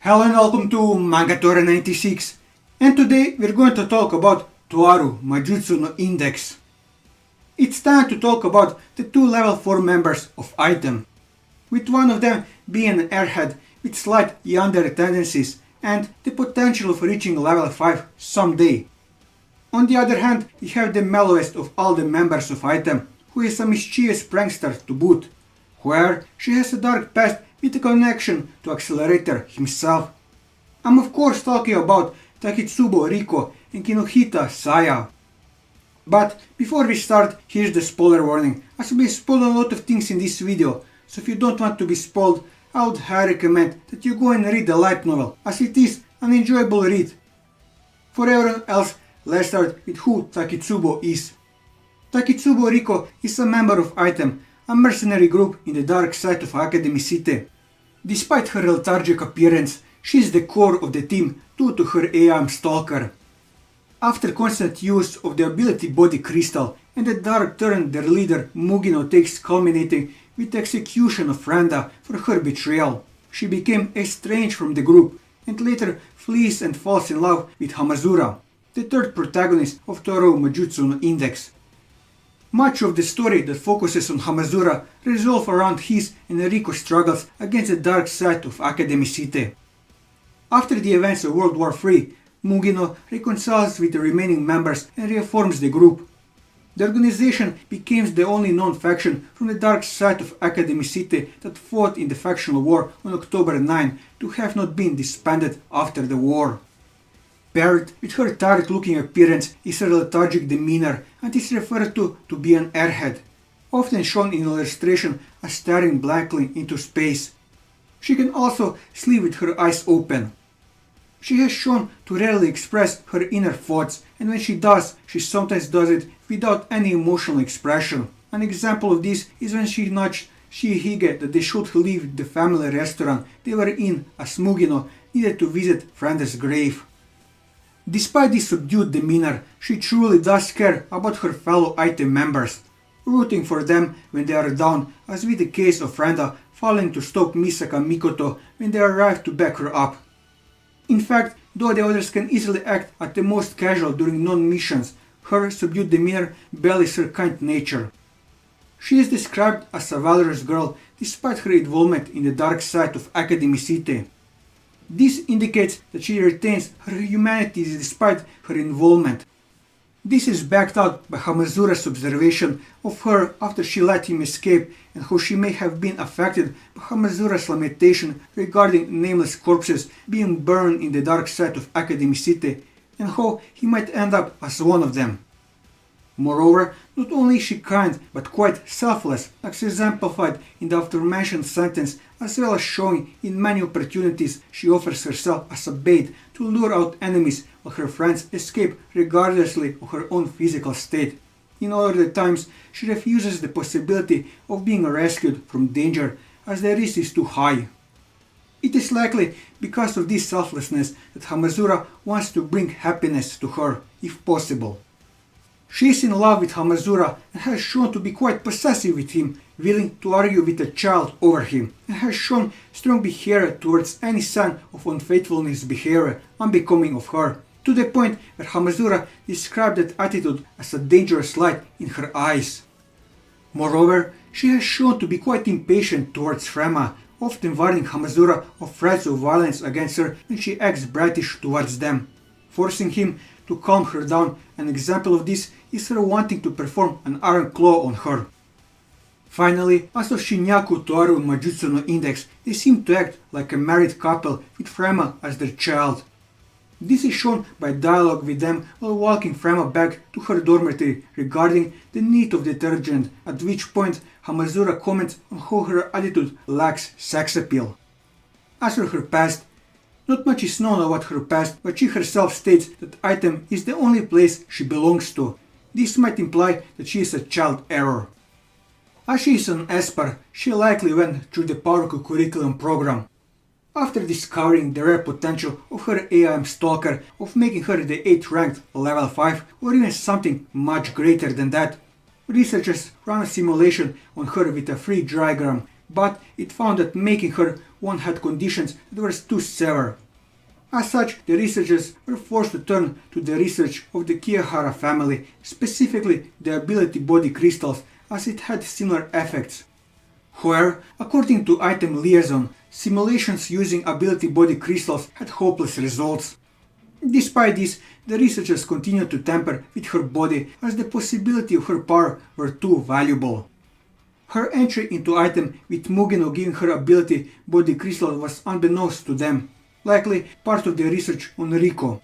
Hello and welcome to Mangatora 96, and today we're going to talk about Toaru Majutsu no Indeks. It's time to talk about the two level 4 members of item, with one of them being an airhead with slight Yandere tendencies and the potential of reaching level 5 someday. On the other hand, we have the mellowest of all the members of item, who is a mischievous prankster to boot, where she has a dark past with a connection to Accelerator himself. I'm of course talking about Takitsubo Rikou and Kinuhata Saiai. But before we start, here's the spoiler warning, as we spoil a lot of things in this video, so if you don't want to be spoiled, I would highly recommend that you go and read the light novel, as it is an enjoyable read. For everyone else, let's start with who Takitsubo is. Takitsubo Rikou is a member of item, a mercenary group in the dark side of Academy City. Despite her lethargic appearance, she is the core of the team due to her AI stalker. After constant use of the ability body crystal and the dark turn their leader Mugino takes, culminating with the execution of Randa for her betrayal, she became estranged from the group and later flees and falls in love with Hamazura, the third protagonist of Toaru Majutsu no Indeks. Much of the story that focuses on Hamazura revolves around his and Rikou's struggles against the dark side of Academy City. After the events of World War III, Mugino reconciles with the remaining members and reforms the group. The organization becomes the only known faction from the dark side of Academy City that fought in the factional war on October 9 to have not been disbanded after the war. Paired with her tired-looking appearance is her lethargic demeanor and is referred to be an airhead, often shown in illustration as staring blankly into space. She can also sleep with her eyes open. She has shown to rarely express her inner thoughts, and when she does, she sometimes does it without any emotional expression. An example of this is when she nudged Shiroyama that they should leave the family restaurant they were in as Mugino needed to visit Franda's grave. Despite this subdued demeanor, she truly does care about her fellow item members, rooting for them when they are down, as with the case of Randa falling to stop Misaka Mikoto when they arrive to back her up. In fact, though the others can easily act at the most casual during non-missions, her subdued demeanor belies her kind nature. She is described as a valorous girl despite her involvement in the dark side of Academy City. This indicates that she retains her humanity despite her involvement. This is backed up by Hamazura's observation of her after she let him escape and how she may have been affected by Hamazura's lamentation regarding nameless corpses being burned in the dark side of Academy City and how he might end up as one of them. Moreover, not only is she kind but quite selfless, as exemplified in the aforementioned sentence, as well as showing in many opportunities she offers herself as a bait to lure out enemies while her friends escape regardlessly of her own physical state. In other times, she refuses the possibility of being rescued from danger as the risk is too high. It is likely because of this selflessness that Hamazura wants to bring happiness to her, if possible. She is in love with Hamazura and has shown to be quite possessive with him, willing to argue with a child over him, and has shown strong behavior towards any sign of unfaithfulness behavior unbecoming of her, to the point where Hamazura described that attitude as a dangerous light in her eyes. Moreover, she has shown to be quite impatient towards Frema, often warning Hamazura of threats of violence against her when she acts bratish towards them, forcing him to calm her down. An example of this is her wanting to perform an iron claw on her. Finally, as of Shinyaku Toaru Majutsu no Indeks, they seem to act like a married couple with Frema as their child. This is shown by dialogue with them while walking Frema back to her dormitory regarding the need of detergent, at which point Hamazura comments on how her attitude lacks sex appeal. As for her past, not much is known about her past, but she herself states that item is the only place she belongs to. This might imply that she is a child error. As she is an Esper, she likely went through the Powerful curriculum program. After discovering the rare potential of her AI stalker of making her the 8th ranked level 5 or even something much greater than that, researchers ran a simulation on her with a free diagram but it found that making her one had conditions that were too severe. As such, the researchers were forced to turn to the research of the Kinuhata family, specifically the ability body crystals, as it had similar effects. However, according to Item Liaison, simulations using ability body crystals had hopeless results. Despite this, the researchers continued to tamper with her body as the possibility of her power were too valuable. Her entry into Item with Mugino giving her ability body crystal was unbeknownst to them, likely part of the research on Rikou.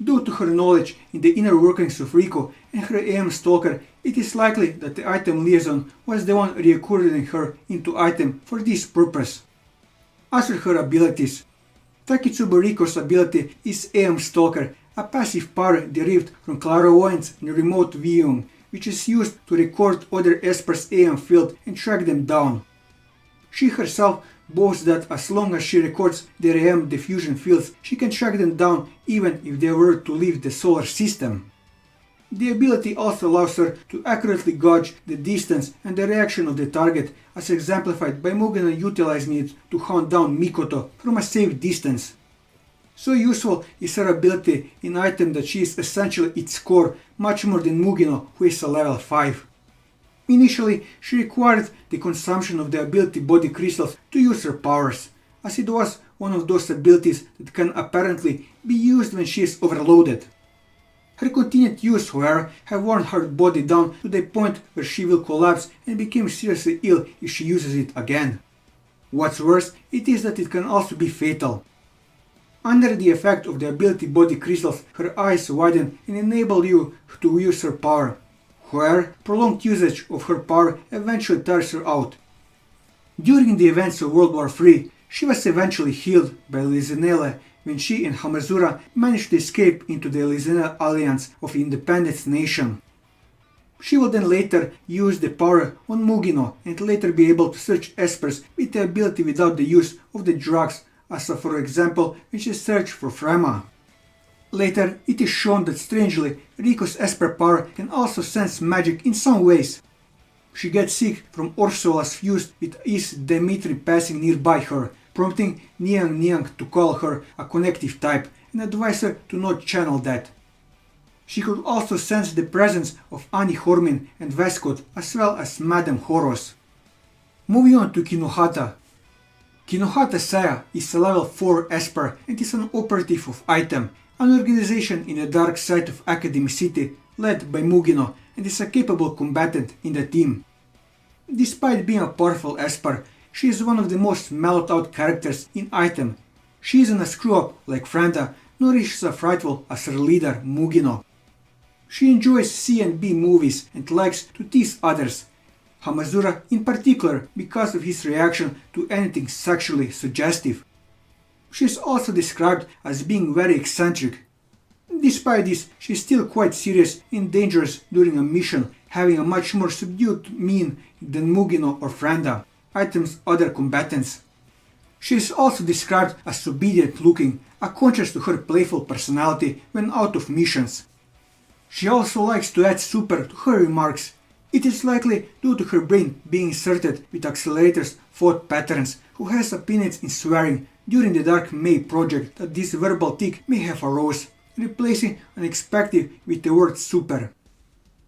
Due to her knowledge in the inner workings of Rikou and her AM stalker, it is likely that the Item Liaison was the one recruiting her into Item for this purpose. As for her abilities, Takitsubo Rikou's ability is AM Stalker, a passive power derived from clairvoyance and remote viewing, which is used to record other Espers' AM field and track them down. She herself boasts that as long as she records their AM diffusion fields, she can track them down even if they were to leave the solar system. The ability also allows her to accurately gauge the distance and the reaction of the target, as exemplified by Mugino utilizing it to hunt down Mikoto from a safe distance. So useful is her ability in Item that she is essentially its core, much more than Mugino, who is a level 5. Initially, she required the consumption of the ability body crystals to use her powers, as it was one of those abilities that can apparently be used when she is overloaded. Her continued use, however, have worn her body down to the point where she will collapse and become seriously ill if she uses it again. What's worse, it is that it can also be fatal. Under the effect of the ability body crystals, her eyes widen and enable you to use her power. However, prolonged usage of her power eventually tires her out. During the events of World War III, she was eventually healed by Lizenele when she and Hamazura managed to escape into the Lizenele Alliance of Independence Nation. She will then later use the power on Mugino and later be able to search Espers with the ability without the use of the drugs, as for example when she searched for Frema. Later, it is shown that strangely, Rikou's Esper power can also sense magic in some ways. She gets sick from Ursula's fused with Is Dimitri passing nearby her, prompting Niang Niang to call her a connective type and advise her to not channel that. She could also sense the presence of Annie Hormin and Vescott as well as Madame Horos. Moving on to Kinuhata. Kinuhata Saiai is a level 4 Esper and is an operative of Item, an organization in the dark side of Academy City led by Mugino, and is a capable combatant in the team. Despite being a powerful Esper, she is one of the most mellowed out characters in Item. She isn't a screw up like Franda, nor is she as frightful as her leader Mugino. She enjoys C and B movies and likes to tease others, Hamazura in particular because of his reaction to anything sexually suggestive. She is also described as being very eccentric. Despite this, she is still quite serious and dangerous during a mission, having a much more subdued mien than Mugino or Franda, Item's other combatants. She is also described as obedient looking, a contrast to her playful personality when out of missions. She also likes to add super to her remarks. It is likely due to her brain being inserted with Accelerator's thought patterns, who has opinions in swearing during the Dark May project that this verbal tick may have arose, replacing an expective with the word super.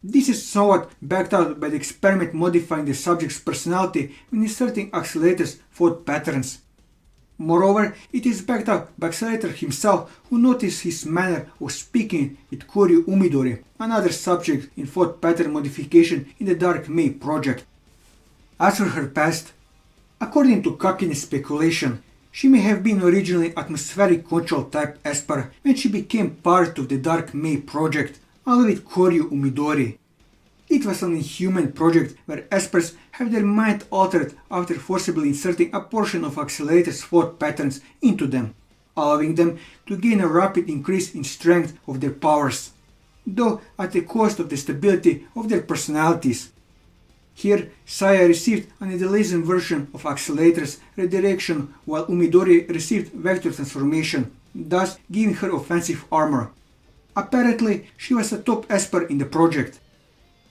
This is somewhat backed out by the experiment modifying the subject's personality when inserting Accelerator's thought patterns. Moreover, it is backed up by Accelerator himself, who noticed his manner of speaking with Koryu Umidori, another subject in thought pattern modification in the Dark May project. As for her past, according to Kakine's speculation, she may have been originally atmospheric control type Esper when she became part of the Dark May project, along with Koryu Umidori. It was an inhuman project where Espers have their mind altered after forcibly inserting a portion of Accelerator's thought patterns into them, allowing them to gain a rapid increase in strength of their powers, though at the cost of the stability of their personalities. Here, Saiai received an idealized version of Accelerator's redirection while Umidori received vector transformation, thus giving her offensive armor. Apparently, she was a top Esper in the project.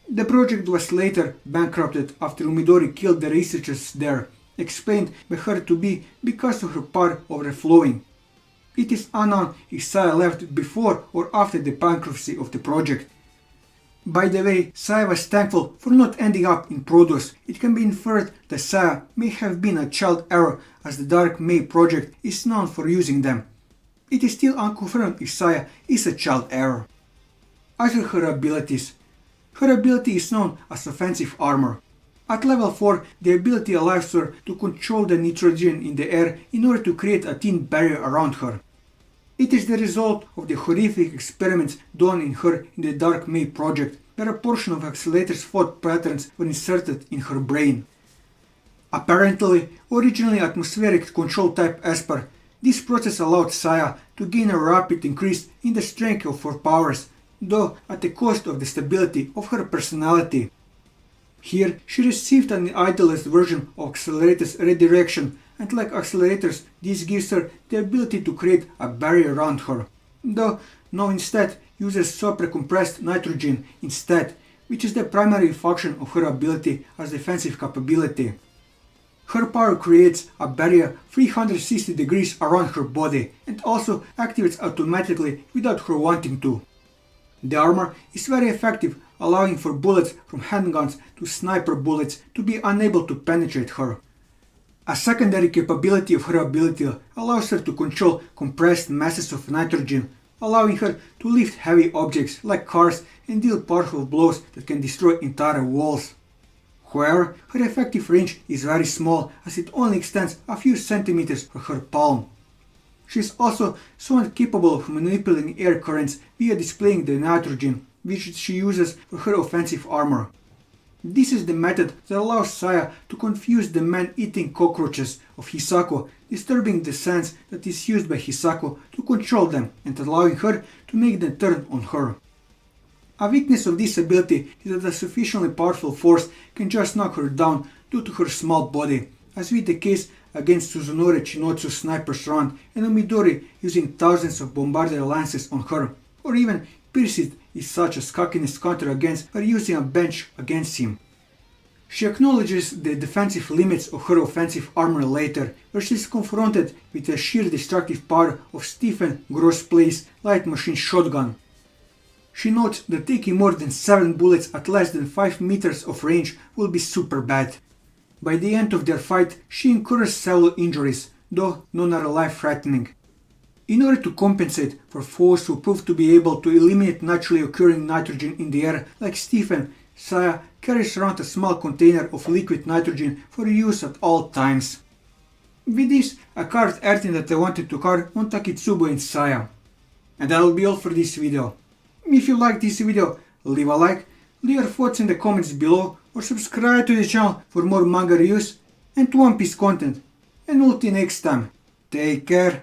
The project was later bankrupted after Umidori killed the researchers there, explained by her to be because of her power overflowing. It is unknown if Saiai left before or after the bankruptcy of the project. By the way, Saiai was thankful for not ending up in Prodos. It can be inferred that Saiai may have been a child error, as the Dark May project is known for using them. It is still unconfirmed if Saiai is a child error. As for her abilities, her ability is known as offensive armor. At level 4, the ability allows her to control the nitrogen in the air in order to create a thin barrier around her. It is the result of the horrific experiments done in her in the Dark May project, where a portion of Accelerator's thought patterns were inserted in her brain. Apparently, originally atmospheric control type Esper, this process allowed Saiai to gain a rapid increase in the strength of her powers, though at the cost of the stability of her personality. Here, she received an idolized version of Accelerator's redirection, and like Accelerator's, this gives her the ability to create a barrier around her, though now instead uses super-compressed nitrogen instead, which is the primary function of her ability as defensive capability. Her power creates a barrier 360 degrees around her body and also activates automatically without her wanting to. The armor is very effective, allowing for bullets from handguns to sniper bullets to be unable to penetrate her. A secondary capability of her ability allows her to control compressed masses of nitrogen, allowing her to lift heavy objects like cars and deal powerful blows that can destroy entire walls. However, her effective range is very small, as it only extends a few centimeters from her palm. She is also somewhat capable of manipulating air currents via displaying the nitrogen, which she uses for her offensive armor. This is the method that allows Saiai to confuse the man-eating cockroaches of Hisako, disturbing the sense that is used by Hisako to control them and allowing her to make them turn on her. A weakness of this ability is that a sufficiently powerful force can just knock her down due to her small body, as with the case against Suzunori Chinotsu's sniper's run and Umidori using thousands of bombardier lances on her, or even Pierced is such as cockiness counter against her using a bench against him. She acknowledges the defensive limits of her offensive armor later, where she is confronted with the sheer destructive power of Stephen Grossplay's light machine shotgun. She notes that taking more than 7 bullets at less than 5 meters of range will be super bad. By the end of their fight, she incurs several injuries, though none are life-threatening. In order to compensate for foes who prove to be able to eliminate naturally occurring nitrogen in the air, like Stephen, Saiai carries around a small container of liquid nitrogen for use at all times. With this, I covered everything that I wanted to cover on Takitsubo and Saiai. And that will be all for this video. If you liked this video, leave a like, leave your thoughts in the comments below, or subscribe to the channel for more manga reviews and One Piece content. And we'll see you next time. Take care.